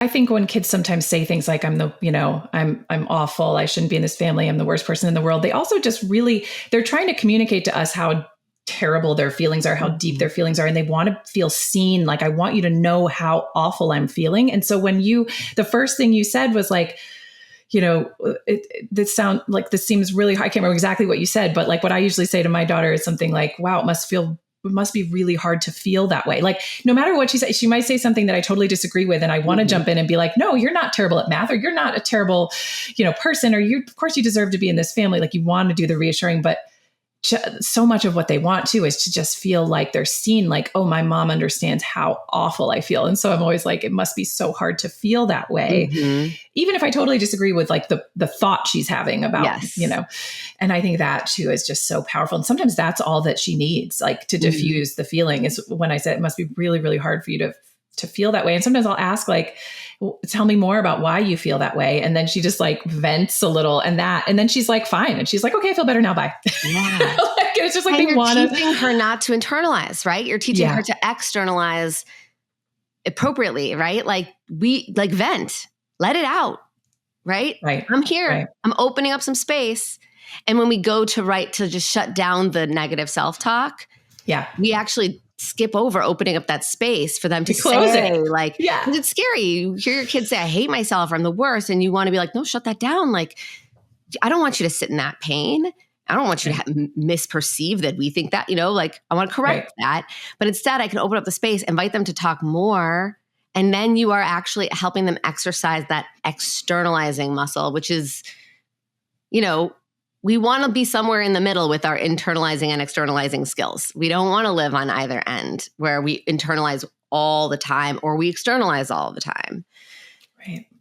I think when kids sometimes say things like, I'm awful, I shouldn't be in this family, I'm the worst person in the world, they also just really, they're trying to communicate to us how terrible their feelings are, how deep their feelings are. And they want to feel seen. Like, I want you to know how awful I'm feeling. And so the first thing you said was like, this seems really hard. I can't remember exactly what you said, but like what I usually say to my daughter is something like, wow, it must be really hard to feel that way. Like, no matter what she says, she might say something that I totally disagree with. And I want to jump in and be like, no, you're not terrible at math, or you're not a terrible, person, or of course you deserve to be in this family. Like, you want to do the reassuring, but so much of what they want to is to just feel like they're seen, like, oh, my mom understands how awful I feel. And so I'm always like, it must be so hard to feel that way, even if I totally disagree with like the thought she's having about, and I think that too is just so powerful. And sometimes that's all that she needs, like, to diffuse the feeling, is when I said it must be really, really hard for you to feel that way. And sometimes I'll ask, like, well, tell me more about why you feel that way. And then she just like vents a little and then she's like, fine. And she's like, okay, I feel better now. Bye. Yeah. Like, it's just like, and you're teaching her not to internalize, right? You're teaching her to externalize appropriately, right? Like, vent, let it out, right? Right. I'm here. Right. I'm opening up some space. And when we go to just shut down the negative self-talk, we actually skip over opening up that space for them to say, like, because it's scary. You hear your kids say, I hate myself, or I'm the worst. And you want to be like, no, shut that down. Like, I don't want you to sit in that pain. I don't want you to misperceive that we think that, like, I want to correct that. But instead, I can open up the space, invite them to talk more. And then you are actually helping them exercise that externalizing muscle, which is, we want to be somewhere in the middle with our internalizing and externalizing skills. We don't want to live on either end where we internalize all the time or we externalize all the time. Right.